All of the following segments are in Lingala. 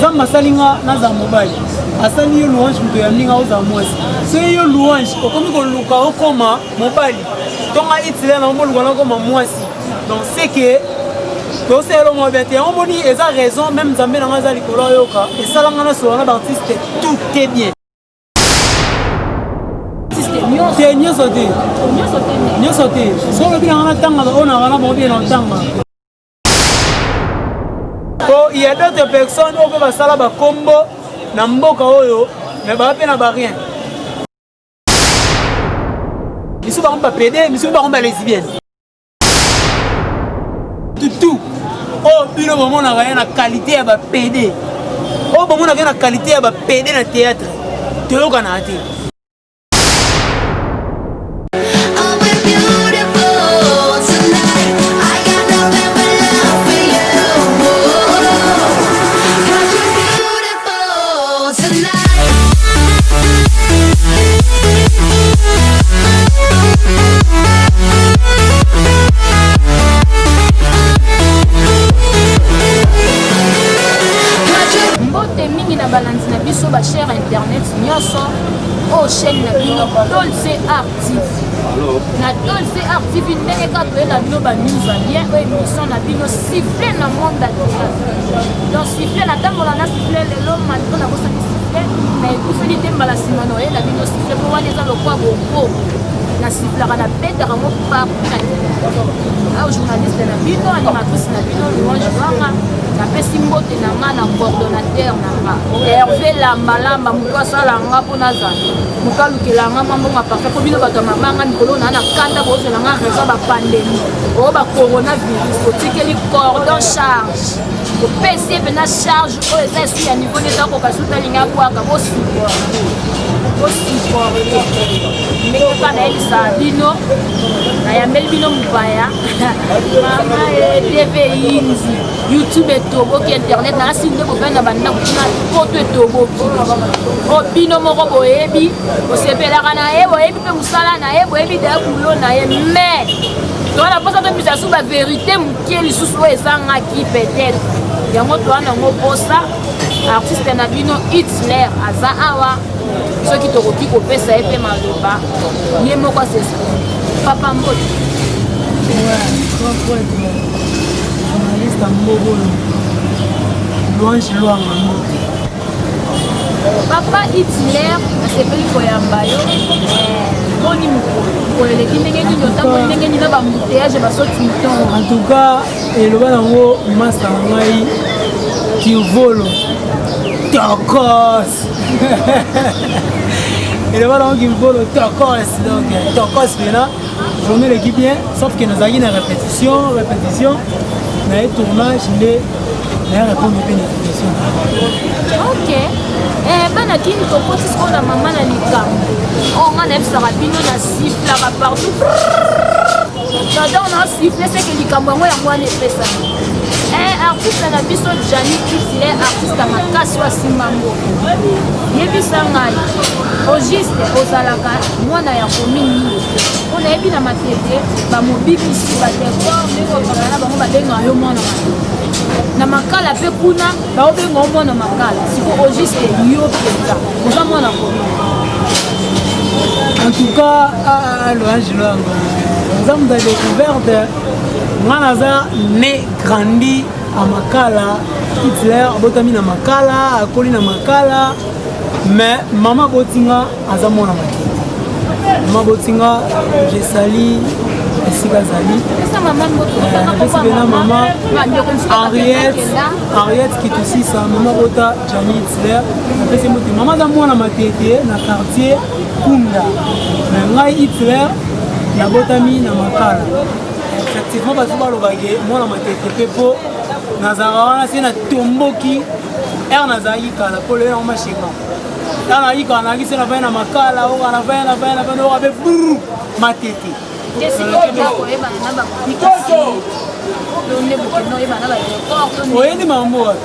Zamba salinga naza mobile. Asali yo louange muto ya ninga oza mwasi. C'est yo louange okomi ko luka okoma mobile. Tonga itile na mbo luka koma mwasi. Donc c'est que to c'est le mot 21 on moni eza raison même Nzambe na ngaza likolo yoka et ça langa na so na artiste tout est bien. Nyo sauté. Solo bien en tanga on a bien en tanga. Oh, il y a d'autres personnes qui peuvent faire la combo na mboka oyo mais ba pe na ba rien. Ils sont pas pédé, ils sont pas lesbiennes. Tout. Oh, bino moment na rien na qualité ya ba pédé. Oh, moment na rien qualité ya ba pédé na théâtre. Tu lo kana ati. Cher internet nyonso au chaîne na bino Dolce Art TV na Dolce Art TV ndenge ka toyela bino ba news bien o émission na bino siffler na monde à donc siffler na tambola na siffler lelo manto na bosa siffler mais kuseli temba la simano la bino siffler pour wana eza lokwa bongo na siffler na beta rango pa au journaliste na bino animatrice na bino louange wanga na pesi mbote na nga na coordonnateur na nga Hervé Lambalamba mutu asalanga mpona zala mutu alukelanga mambongo parfait po bino bato ya mamanga mikolo na kanda bozelanga raison bapandemi oyo bacoronavirus otikeli cordon charge opesi mpena charge oyo eza esu ya niveau neta kokasuta linga abwaka bosiporte ndenge mpa nayebisa bino nayambeli bino mopaya mama tv inzi youtube etoboki internet nasi nde bovanda bandako tina poto etoboki o bino moko boyebi osepelaka na ye boyebi mpe mosala na ye boyebi daya bulo na ye mais towana mposa tobisa su baverité mokie lisusu oyo ezangaki peut-être yango towana yango posa artiste na bino Hitler aza awa soki tokoki kopesa ye mpe maloba ye moko asesa papa mbote journaliste mbogolo louange lwanga mbote papa Hitler asepeli koyamba yo boni mokolo eleki ndenge nini otango ndenge nini na bambuteyage basoti mitongo en tout cas eloba nango masa na ngai kivolo tokos eloba nango kivolo tokos donc tokos pena journée l'équipe bien sauf que nous avons une répétition na ye tournage nde na répondre mpe na question ok bana kini tokoti sikoyo na mama na likambo o nga nayebisaka bino na siflaka partout j'adore na sifle seke likambo yango yango wana epesani artiste na biso Jani Kitile artiste makasi wa simbango yebisa ngai ogiste ozalaka mwana ya komini mpona yebi na matete bamobikisi badekor ndenge obakana bango babenga yo mwana na makala mpe kuna baobenga yo mwana makala siko ogiste yo mpenza oza mwana komini en tout cas louange lwango oza moto ya découverte nga naza ne grandi à makala Hitler abotami na makala akoli na makala mais mama botinga aza mwana makete mama botinga jesali esika zali napesi pena mama Henriette kitusisa mama bota Jani Hitler napesi mote mama aza mwana matete na quartier Kunda mais ngai Hitler nabotami na makala effectivement bato balobake mwana matete mpe mpo nazalaka wana se na tomboki ere nazalaki kala mpo lelo yango mashenga ere nazalaki kala nazalaki se navai na makala oka navai oka mpe brr matete oyendi mambo wapi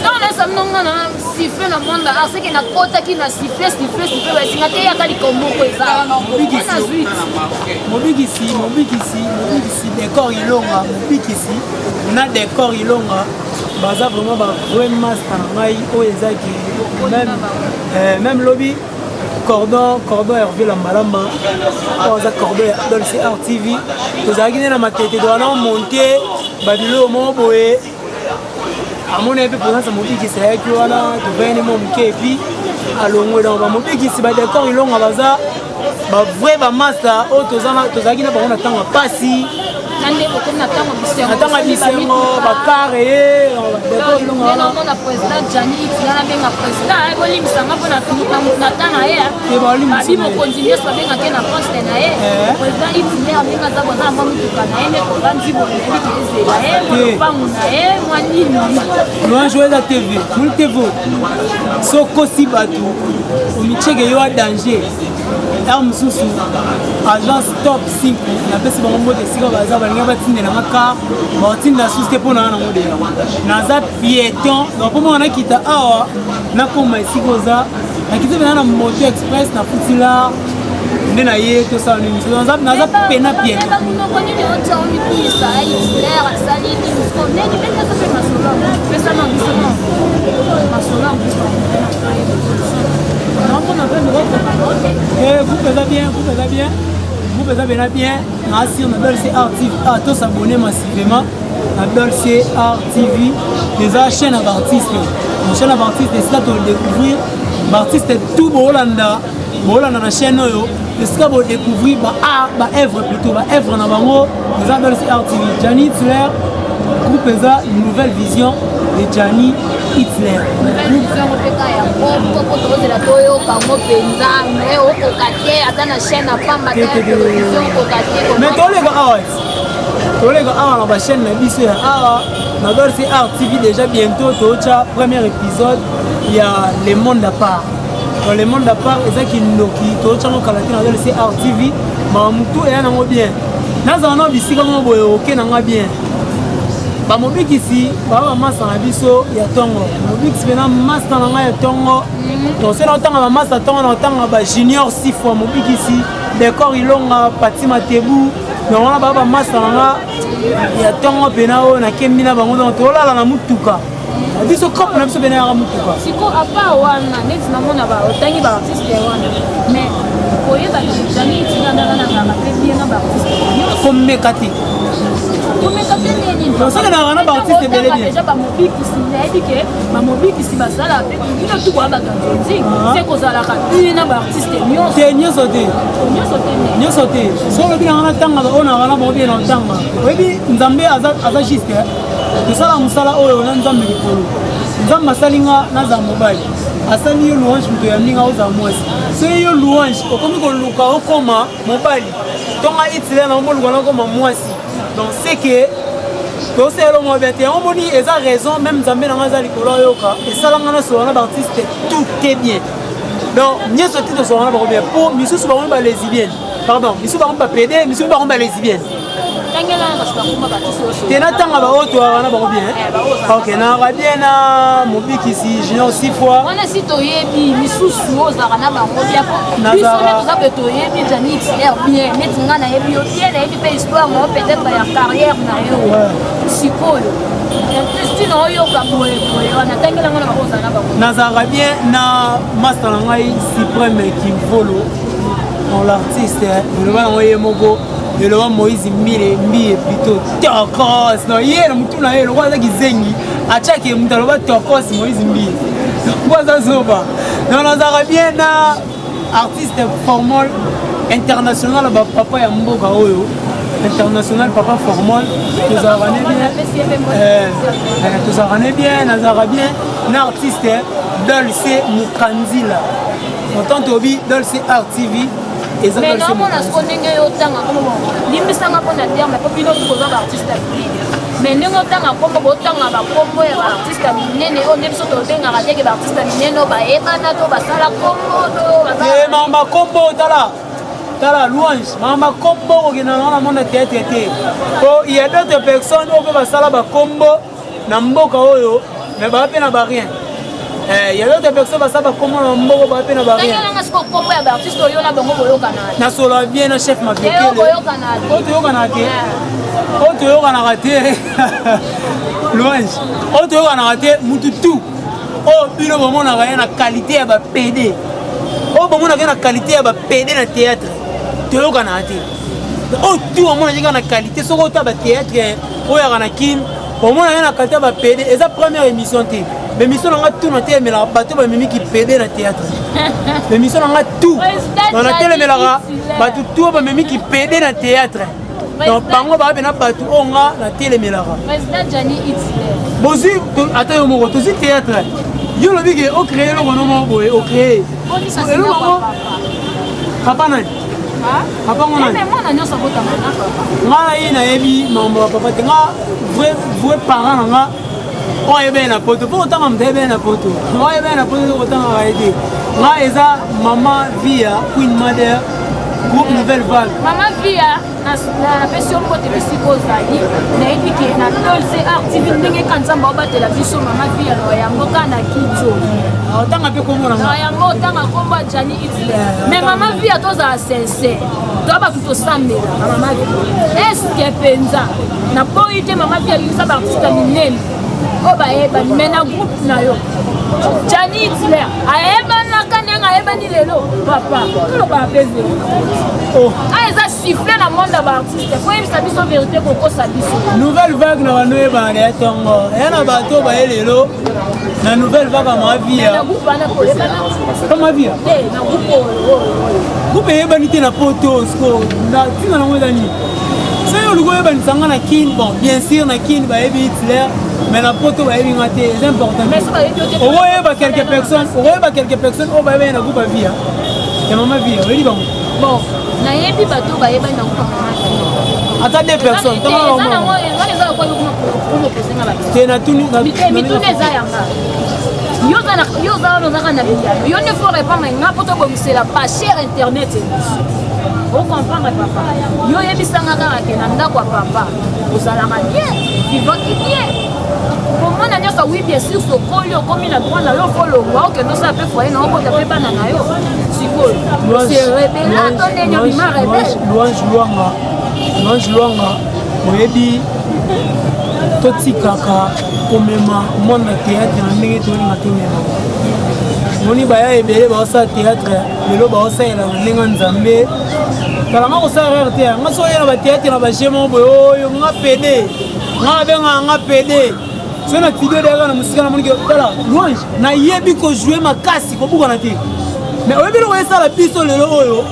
non nasa mnonga na siffle na monde art c'est que na kotaki na siffle basinga te yaka likomoko eza mobikisi décor ilonga mobikisi na décor ilonga baza vraiment ba vrai master na ngai oyo ezaki même lobby cordon Hervé Lambalamba oza cordon ya Dolce Art TV tozalaki nde na matete towana monte babilo mo boye amona mpe présence mobikisi ayaki wana tovayani mo moke epuis alongwe donc bamobikisi badécor ilonga baza bavrai bamaster oyo tozalaki na bango na ntango ya pasi natanga bisengo bakare ye badécor ilonga wana président Janit nabenga président ekolimbisanga mpo na ta na ye babi mokonzi nyonso babengaki na poste na ye président itine abenga aza boza na mwa mituka na ye nde kobandi boyebiki ezela ye molupangu na ye mwa nini noajoeza tv muli tevo sokosi bato omicheke yo a danger ar mosusu agence top 5 napesi bango mbote esika baza balingi batindelanga kar baotindela susu te mpo na nga nango deya naza piéton donc mpo monga nakita awa nakoma esika oza nakiti pena na moto express nafutila nde na ye tosala nini naza pena piéton Vous pouvez bien. Merci, on a Dolce Art TV. Ah, tous s'abonner massivement à Dolce Art TV. Déjà, chaîne d'artistes. Une chaîne d'artistes, c'est ça pour découvrir. L'artiste est tout beau Hollanda. Hollanda la chaîne, c'est ça pour découvrir ma œuvre plutôt. Ma œuvre en avant. Déjà, Dolce Art TV. Gianni Hitler, groupe ESA, une nouvelle vision de Gianni Hitler. Mais tolega awa na chaîne na biso ya awa na Dolce Art TV déjà bientôt tocha premier épisode il y a le monde à part. Dans le monde à part ezaki ndoki tocha ngo kalati na Dolce Art TV ma mutu ya nango bien. Naza na bisika ngo boye oke nanga bien. Ba mobikisi ba master na biso ya tongo. Mobikisi bena master na nga ya tongo. Donc c'est longtemps ba master tongo na tongo ba junior 6 fois mobikisi décor ilonga patima tebu. Donc on a ba master na nga ya tongo pena o na kembi na bango donc tolala na mutuka. Biso kopo na biso bena ya mutuka. Siko apa wana neti na mona ba otangi ba artiste wana. Mais koyeba Gianni Hitler na nganga pe bien na ba artiste. Comme mekati. Déjà ba mobikisi nayebi ke ba mobikisi basala pe bino tu kwa bakanzi c'est kozala ka bina ba artiste nyonso te so lobi na tanga ona wana bo bien na tanga webi nzambe aza juste tosala musala oyo na nzambe likolo nzambe asalinga na za mobile asali yo louange muto ya ndinga oza mwasi so yo louange okomi koluka okoma mobile tonga Hitler na mboluka na okoma mwasi donc c'est que c'est le mot 21 on dit et ça raison même Zambé dans la likolo yoka et ça là sur un artiste tout est bien donc ni ce titre sur un bien pour monsieur souvent pas lesbienne pardon monsieur pas PD monsieur pas lesbienne tena tanga ba auto wana ba bien OK na ba bien na mobikisi junior 6 fois on a si toyebi misusu ozaka na bango bien biso ne toza beto yebi Gianni Hitler bien netinga na yebi yo bien na yebi pe histoire mo peut-être ba ya carrière na yo sikoyo Christine oyoka boye wana tangela ngana ba ozana na bango nazaka bien na master ngai suprême Kimvolo on l'artiste le va envoyer mogo le roi Moïse Mbi plutôt tokos no yena mutu na yelo kwaza kizengi achake mutalo ba tokos Moïse Mbi kwaza zoba non nazaka bien na artiste formal international ba papa ya mboka oyo international papa formal tozaka bien nazaka bien na artiste Dolce Mukanzila autant tobi Dolce Art TV. Mais non, on a ce qu'on est au temps. Limbisanga pour la terre, mais pas plus d'autres artistes. Mais nous avons comme autant à la combo et artiste à Minene, on aime surtout bien à la tête d'artiste à Mineno, Ebanato, Basala Combo. Eh, Mama Combo, Tala, louange, Mama Combo, qui est dans le monde de théâtre. Il y a d'autres personnes qui ont fait Basala Combo, Namboka Oyo, mais pas rien. il y a d'autres personnes qui savent comment on va pas na barrière na solo bien na chef ma bien auto na raté louange auto na raté mutu tout oh bino vraiment na rien na qualité ya ba PD oh bon na na qualité ya ba PD na théâtre to na raté oh tout on a na qualité soko ta ba théâtre oh ya na kim bon na na qualité ba PD et sa première émission té l'émission on a tout noté mais la bateau ba mimi qui PD na théâtre l'émission on a tout dans la télé mais la bateau tout ba mimi qui PD na théâtre donc bango ba bena bateau on a la télé mais la président Johnny Hitler bosi attends yo moko to si théâtre yo le bigi o créer le nom boy o créer papa nani papa ngona mais moi na nyosa bota nga ina yebi mambo papa te nga vrai parent nga o ebe na poto po tanga mtebe na poto o ebe na poto ko tanga waidi nga eza mama via Queen Mother groupe Nouvelle Vague mama via na version pote bisiko zali na ediki na dolce active ndenge kanzamba obatela biso mama via no yango kana kidzo tanga pe komona na yango tanga komba Johnny Hitler mais mama via toza sincère toba tuto sambela mama via est-ce que penza na poite mama via yusa ba artiste minene o ba eba mais na groupe na yo Johnny Hitler aeba na kananga aeba ni lelo papa tout ba peze oh eza siffler na monde ba artiste faut y savoir son vérité koko sabiso Nouvelle Vague na wanoe ba na tongo yana bato ba elelo na Nouvelle Vague ma via na groupe na ko eba na kama via na groupe eba ni te na poto sko na tina na ngoza ni c'est le groupe eba ni sanga na kin bon bien sûr na kin ba ebi Hitler mais la poto ba ebi ngate c'est important on va quelques personnes on va bien na groupe via et maman via oui bon bon na yebi bato ba eba na groupe mama attends deux personnes comment c'est na tuni na mitune za yanga yo za no za na bia yo ne faut répondre nga poto bo misela pas cher internet on comprend papa yo yebisanga kaka ke na ndako ya papa ozalaka bien vivant bien pour moi na nyosa oui bien sûr sokoli okomi na droit na yo folongwa okende osala mpe foye na okota mpe bana na yo sikoyo serebela to ndenge obima rebele louange lwanga oyebi totikaka komema monde na théâtre na ndenge tolinga tomema moni baya ebele baosala théâtre lelo baosalela na ndenge nzambe talanga kosala rare te nga so oyena batéâtre na bagemo boye oyo nga pede nga benga nga pede so na video deyaka na mosika na moniki tala louange nayebi kojoue makasi kobukana te mais oyebi loko esala biso lelo oyo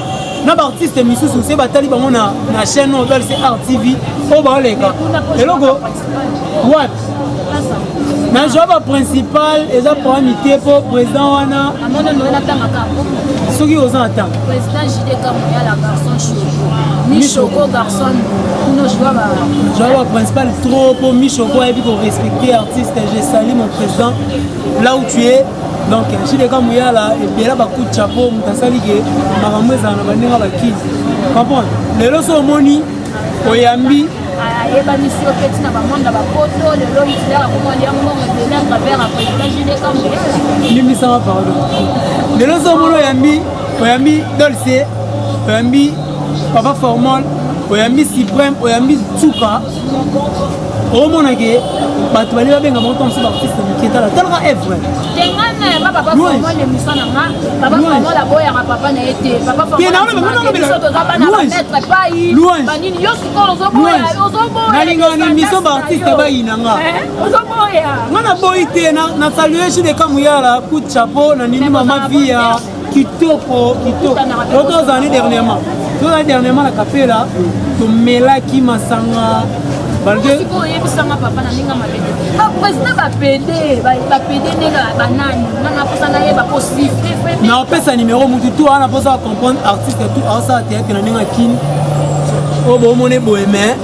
na baartiste misusu se batali bango na chaîne oyo bali se RTV oyo baoleka eloko wapi na joba principal eza programme te mpo président wana soki oza na ntango joba principal trop mpo michoko ayebi korespecter artiste je sali mon président là où tu es donc jideka muyala ebela bacoup de chapeau moto asali ke makambo ezala na bandenge bakini comprendre lelo so omoni oyambi ayebanisi yo peti na bamonda bapoto lelo Hitler akomoni yango ebele à travers a président jideka muyala limisanga pardon lelo so omoni oyambi Dolce oyambi Papa Formol oyambi Suprême oyambi Tsuka omonake bato bali babenga bango ntango mosusu baartiste moke tala talaka evre tengana ba papa Formol émission na nga papa Formol aboyaka papa na ye te papa Formol biso toza bana bametre pai banini yo sikoyo ozoboya nalingaka na émission baartiste bayinanga ozoboya nga na boyi te na salue jideka muyala coup de chapeau na nini mama via kitoko tozali dernièrement na kapela tomelaki masanga oyebisanga papa na ndenge mabende baprésident bapede ndenge banani nanga mposanga ye baposifre na opesa numéro mutu tu wana mposa bacomprendre artiste tu aosala théâtre na ndenge akini oyo boomone boye mais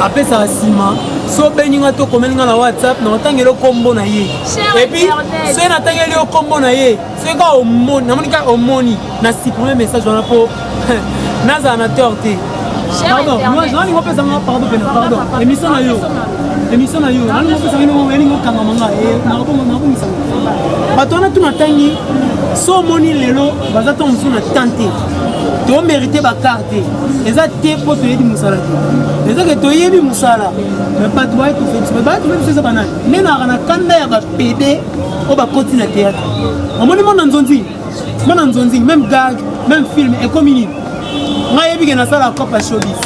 apesaka nsima so obeninga to komeninga na whatsapp na otangeli okombo na ye epuis soki natangeli okombo na ye soki ka omoni namoni kaka omoni na supprime message wana mpo nazala na tort te pardon nalingi opesanga pardon pena pardon émission na yo émission na yo nani mopesa ngino welingo kanga manga nakobongisa bato wana tuna tangi so moni lelo baza to musu na tante to mérité bakarte eza te po toyebi musala te eza ke toyebi musala mais bato baye tofebisa baye tofebisa eza banani nde na kanda ya bapede oyo bakoti na théâtre omoni mona nzonzi même gag même film ekomi nini ngai yebi ke nasala copa showbiz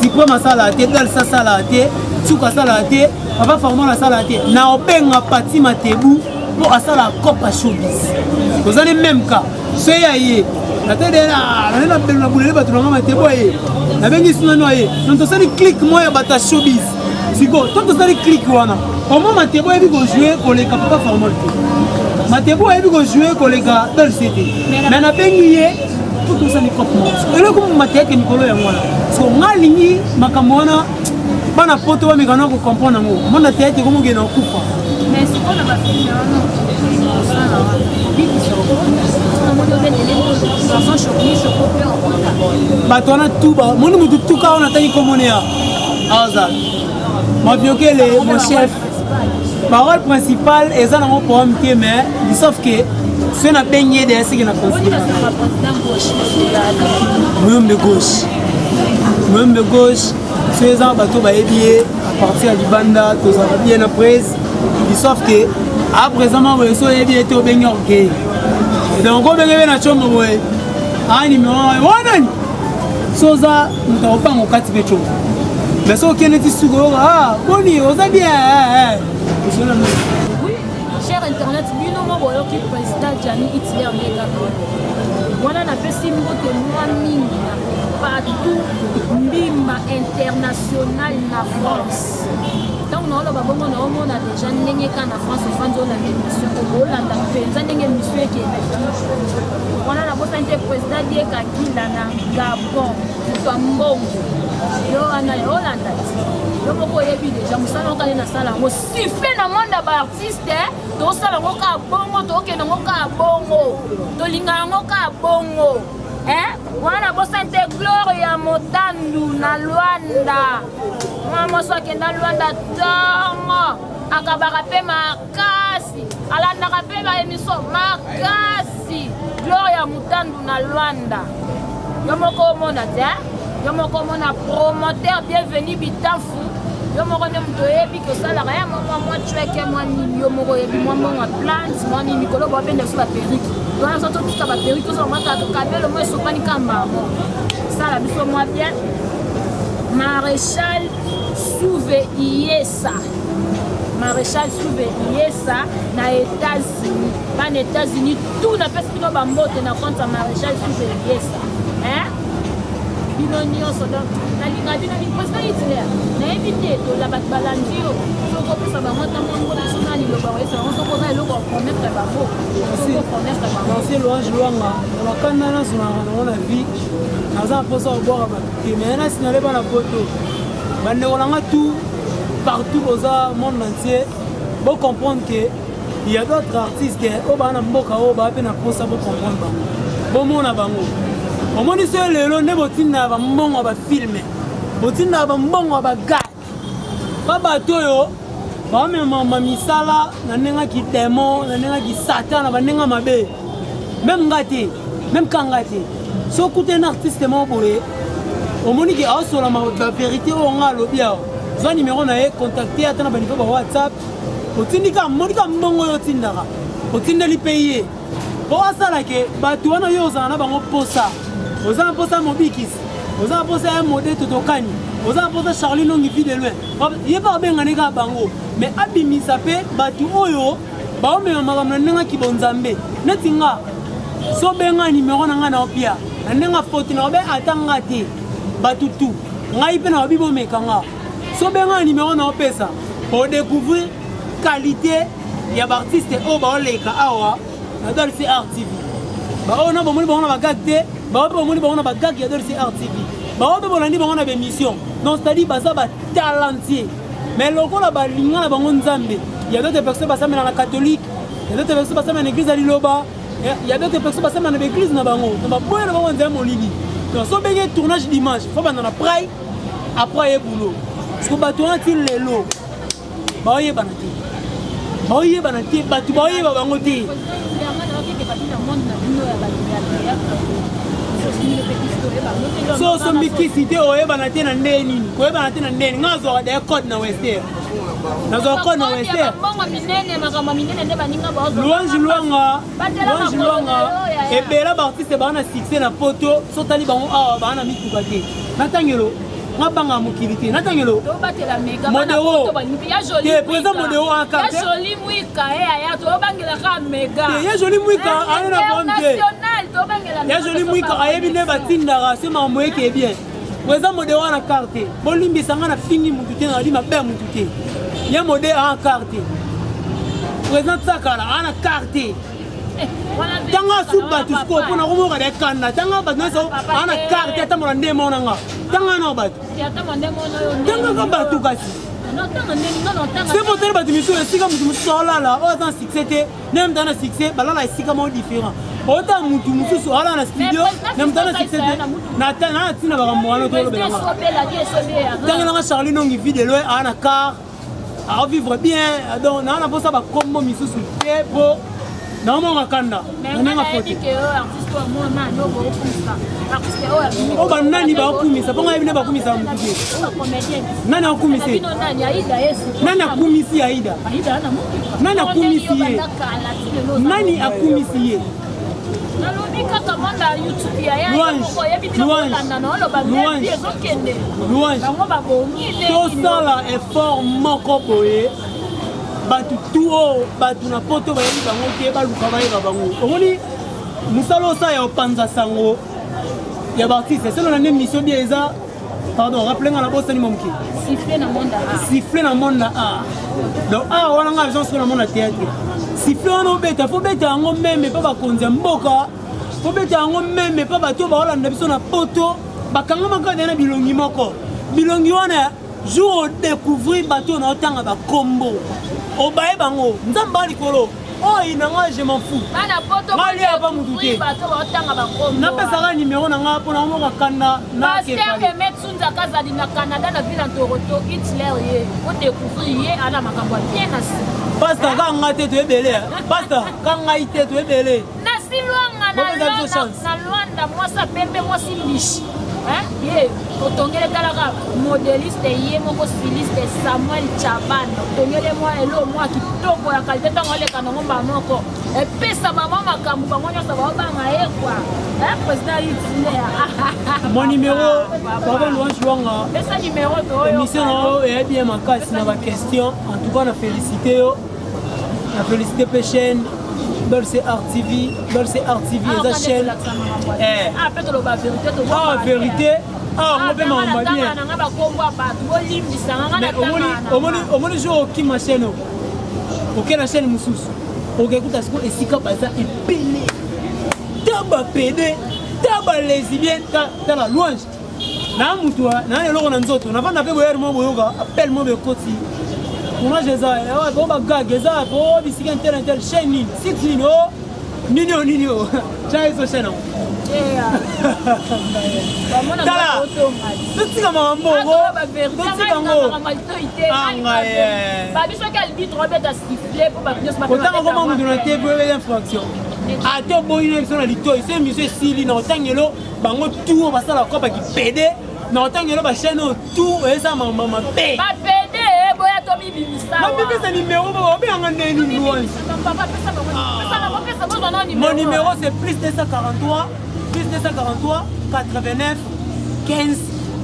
sikwe masala te dalsa sala te suka sala te papa formala sala te na obenga pati matebu po asala copa showbiz kozali même cas so ya ye na bulele bato nanga matebu ye nabengi sinano ye donc tosali clique moya bata showbiz siko to tosali clique wana omo matebu yebi kojouer koleka papa formal te matebu yebi kojouer koleka dalsa te mais nabengi ye tout ça ni kopmo elo ko mateke mikolo ya ngwana so ngalingi makambo wana bana poto wa mikana ko comprendre ngo mona tete ko mugena okufa mais c'est quoi la bafille non ça là bibi so on mode de l'élément sans choquer bato wana tuba moni mutu tuka ona tani ko monea azal ma biokele mon chef parole principale eza na mon poème te mais sauf que c'est na baigné de ce qui na conseillé même de gauche ces ans bateau ba ébié à partir du banda tous en bien après sauf que à présent moi so ébié to baigné OK et donc on baigné na chombo boy ani me wana soza mutaopa ngokati becho mais so keneti sugo boni oza bien cher internet bino mo boyo ki président Gianni Hitler nega wana na pesi mbote mwa mingi na partout mbimba international na France donc non lo babongo na omona déjà ndenge ka na France fanzo la émission ko bolanda penza ndenge émission ke wana na bosa inte président die ka kinda na Gabon to mbongo yo ana Hollande yo moko yebi déjà musala okale na sala ngo siffler na monde ba artiste to sala ngo ka bongo to ke ngo ka bongo to linga ngo ka bongo wana bosa inte gloire ya motandu na Luanda mama so ke na Luanda tango akabaka pe makasi alanda pe ba émission makasi gloire ya motandu na Luanda yo moko mona te yo moko mona promoteur bienvenue bitanfu yo moko ne mto yebi ko sala ya mwa chweke mwa nini yo moko yebi mwa mwa plants mwa nini kolo ba bende so ba perruque donc ça tout ça ba perruque so mwa ka to kabelo mwa so pani kamba sala biso mwa bien Maréchal Souve Iessa na États-Unis pas na États-Unis tout na pesi no bambote na compte Maréchal Souve Iessa bino nyonso donc nalinga bino ni président Hitler nayebi te tola bato balandi yo soko opesa bango ntango yango biso na liloba oyesa bango soko oza eloko opromettre bango soko opromettre bango merci Louange Luanga na bakanda nyonso nango na vie naza mposa kobwaka bato te mais nasi naleba na poto bandeko nanga tout partout oza monde entier bocomprendre que il y a d'autres artistes oyo baa na mboka oyo baa mpe na mposa bocomprendre bango bomona bango omoni so lelo nde botinda bambongo ya bafilme botinda bambongo ya bagage babato oyo bamemama misala na ndenge kitemo na ndenge kisatan na bandenge mabe meme nga te meme kanga te so kute na artiste moko boye omoni ke aosola bavérité oyo nga alobi awa zwa nimero na ye contacte ata na baniveau ba whatsapp otindika monika mbongo oyo otindaka otindeli mpe ye po asala ke bato wana yo ozala na bango posa oza na posa mobikisi oza na posa ya mode totokani oza na posa Charlie Longi vie de loin ye mpe abengani kaka bango mais abimisa mpe bato oyo baomema makambo na ndenge kibonzambe neti nga so benga nimero na nga na opia na ndenge foti na obe ata nga te bato tu ngai mpe na babi bomeka nga so benga nimero na opesa odécouvrir qualité ya baartiste oyo baoleka awa na Dolce Art TV bao na bomoni bango na bagag te bao mpe bomoni bango na bagag ya Dolce Art TV bao mpe bolandi bango na bémission donc c'est-à-dire baza batalentie mais lokola balinga na bango nzambe ya d'autres personnes basamela na catholique ya d'autres personnes basamela na église ya liloba ya d'autres personnes basamela na baéglise na bango na baboya na bango nzela molili donc so benge tournage dimanche fo banda na prai après ye boulot parce que bato wana ti lelo baoyebana te baoyebana te bato baoyeba bango te so mikisi te oyebana te na ndenge nini koyebana te na ndenge nga azwaka daya code na wester nazwaka code na wester Louange Luanga ebela baartiste baa na succès na poto sotali bango awa baa na mituka te natangelo nga banga mokili te natangelo modeo te présent modeo en carte ya joli mwika aye na bombe te ya joli mwika ayebi nde batindaka se makambo eke bien présent modeo en carte bolimbisanga na fingi mutu te na lima be mutu te ya modeo en carte présent sakala ana carte tanga subatu sko pona komoka de kanda tanga batu naso ana carte atamola nde monanga tanga no batu tanga ka batu kasi c'est pour tel batu miso esika mutu musola la o dans succès te nem dans succès balala esika mo différent ota mutu mususu ala na studio nem dans succès te na tana tina ba mwana to lo belanga tanga na Charlie nongi vidéo ana car à vivre bien donc na na posa ba kombo misusu te po non mon kanda nanga foto o ba nani ba kumisa ponga ibine ba kumisa mutuke nani akumisi nani akumisi Aida nani akumisi ye nani akumisi ye tosala effort moko boye batu tuo batu na poto bayebi bango te baluka bayeba bango omoni mosala osa ya opanza sango ya baartiste selo na nde mission bien eza pardon rappelenga na bosani momoke siffle na monde na art donc art wana nga vision siko na monde na théâtre siffle wana obeta fo beta yango meme mpe bakonzi ya mboka fo beta yango meme mpe bato baolanda biso na poto bakangamaka de na bilongi moko bilongi wana jour odécouvrir bato na otanga bakombo obaye bango nzamba likolo oyo nanga je m'en fous ngali apa mutu te napesaka numéro nanga mpona omoka kanda nakazali na Canada na ville ya Toronto Hitler ye odécouvrir ye ana makambo ya bien na si pasta kanga te toyebele pasta kangai te toyebele nasi lwanga na Luanda mwasa pembe mwasi lishi ye otongele talaka modéliste ye moko styliste Samuel Chaban otongele mwa elo mwa kitoko ya kalite ntango aleka nango moko epesa mama makambo bango nyonso baobanga ye kwa président Hitler mon numéro papa Louange Luanga pesa numéro émission nao eyebi ye makasi na baquestion en tout cas na félicité yo na félicité pe chaîne Dolce Art TV eza chaîne vérité on peut m'en bien omoni jour okima chaîne oke na chaîne mosusu okekuta siko esika baza epele ta bapede ta balésibien ta la louange na mutu na eloko na nzoto navanda mpe boyere mo boyoka appelle mo bekoti courage eza po bagage eza po bisika intel chaîne nini six nini o nini o cha iso chaîne tala totika makambo otanga koma mutu na te po ebele infraction ate oboyina biso na litoi so émission esili na otangelo bango tour basala ko bakipede na otangelo bachaîne oyo tour oyesa mabe napepesa numéro babenganga ndeni Louange mon numéro c'est plus 243 89 15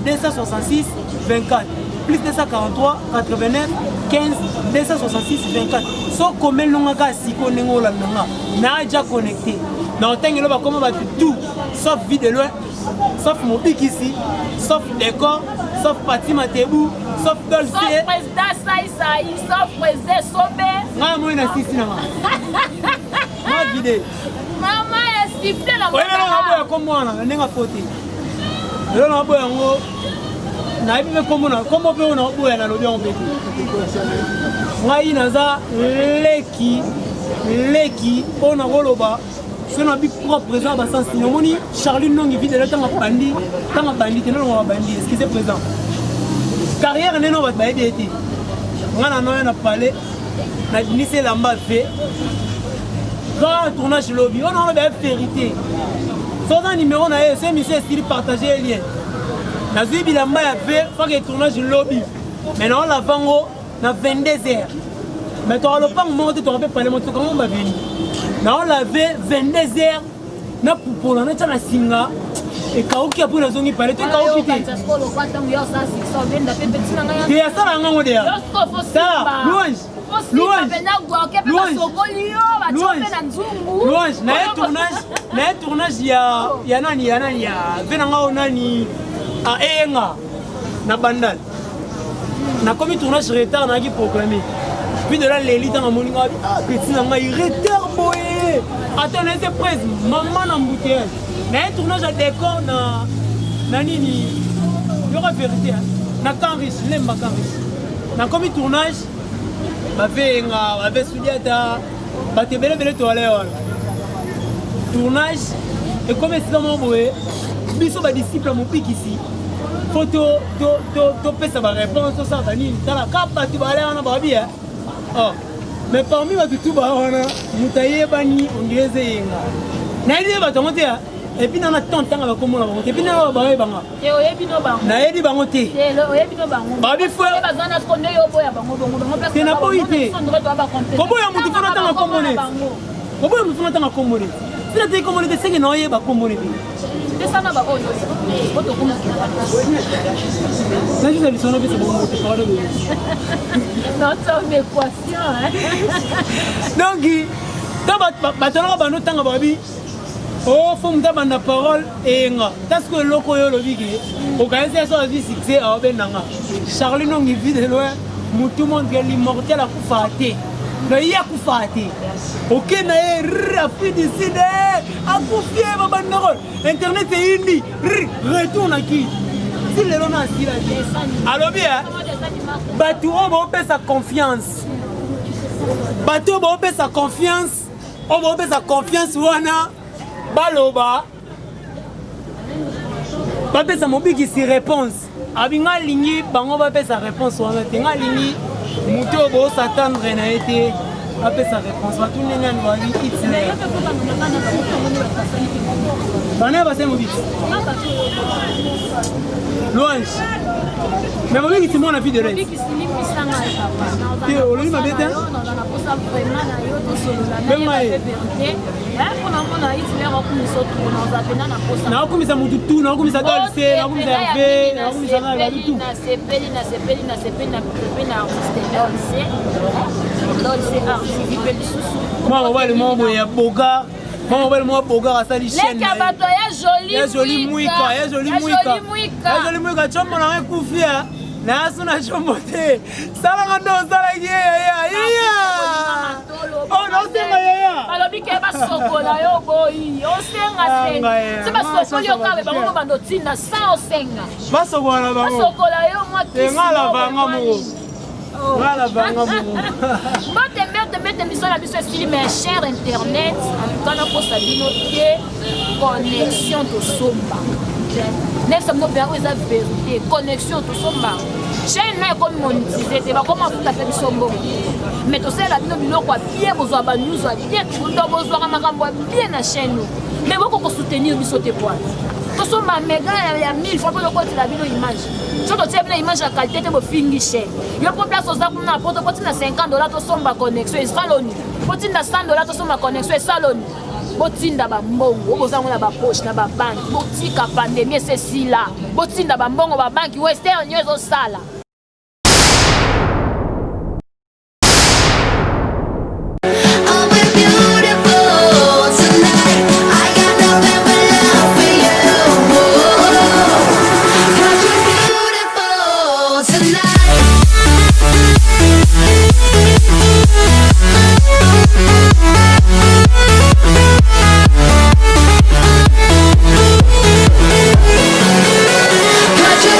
266 24 plus 243 89 15 266 24 so komeli nongaka siko ndenge olandanga na déjà connecté na otangelo bakoma bato tout sauf vie de loin sauf mobikisi sauf décor sauf Pati Matebu sauf Dolce sauf président Saïsaï sauf président Sobe nga moi na sisi na ma vide mama esifte na mwana oya boya ko mwana ndenge fote lelo na boya ngo na ibi kombo na kombo pe na boya na lobi on pe ngai naza leki ona koloba sona bi propre présent ba sens nyomoni Charlie nongi vide le tanga bandi te non bandi excusez présent carrière neno bat ba été ngana noya na parler na dinise lamba fait quand tournage lobby on a la vérité son numéro na c'est monsieur style partager lien na zui bilamba ya fait faut que tournage lobby maintenant on la vango na 22h mais toi le pas monter tu peux parler monter comment on va venir na on l'avait 22h na pour na tana singa et kauki apo na zongi parler to kauki te te ça la ngango de ça louange na tournage ya nani ya venanga onani a enga na bandal na comme tournage retard na qui proclamer puis de là l'élite en moninga petit na ngai retard boye attends c'est presse maman na mbouteillage na tournage à décor na nini yo la vérité na Canris lemba Canris na comme tournage ba venga ba besudiata ba tebele to aller tournage et comme c'est mon boye biso ba disciple mon pic ici photo to pesa ba réponse ça va nini tala kapa tu ba aller na ba bien oh mais parmi ba tout ba wana mutaye bani ongeze yenga na ile ba tomote et puis na tante nga ba komona ba et puis na ba ba banga e oyebi no bango na yedi bango te e oyebi no bango ba bi fo ba zana ko ne yo boya bango parce que na boyite kobo ya mutu fona tanga komone kobo ya mutu fona tanga komone sila te komone te senge no ye ba komone te ça na ba oyo oto kuma na juste lisano be c'est bon te parler de non ça une équation donc ba tanga ba no tanga ba bi oh faut me donner la parole et nga parce que loko yo lobiki au cas où ça vie succès a benanga Charlie non il vit de loin tout monde que l'immortel a kufate no ya kufate OK na rafi décide a confier ba bandorol internet est indi retourne qui si le lona si la allo bien batu on va sa confiance batu on va sa confiance on va sa confiance wana baloba bapesa mobiki si réponse abinga lingi bango bapesa réponse wana te nga lingi mutu bo s'attendre na été bapesa réponse batu nene wali itile bana base mobiki louange mais mobiki c'est mon avis de reste te oloni mabeta nakumisa mutu tu nakumisa dolce nakumisa hervé nakumisa nanga tu nasepeli moi wale mambo ya boga moi wale mo boga asali chaîne les kabato ya joli muika chombo na kufia na suna chombo te sala ndo sala ya oh non c'est ya alobi ke basokola yo boyi osenga se basokoli yo kabe bango bando tinda sa osenga basokola yo moi ngala banga mo ngala banga mo mete biso na biso estili mais cher internet en tout cas na posa bino te connexion to somba nefsa mno bia eza vérité connexion to somba chaîne na comme monétiser te ba comment tout à fait biso mbongo mais to sala bino biloko bien bozwa ba news bien tout bozwa makambo bien na chaîne mais boko ko soutenir biso te poa to somba mega ya 1000 fois pour le côté la bino image so to tiens image à qualité te bo fingi chaîne yo pour place oza kuna poto na $50 to somba connexion et saloni poti na $100 to somba connexion et saloni botinda ba mbongo bozango na ba poche na ba banque botika pandemie c'est si là botinda ba mbongo ba banque western nyo zo sala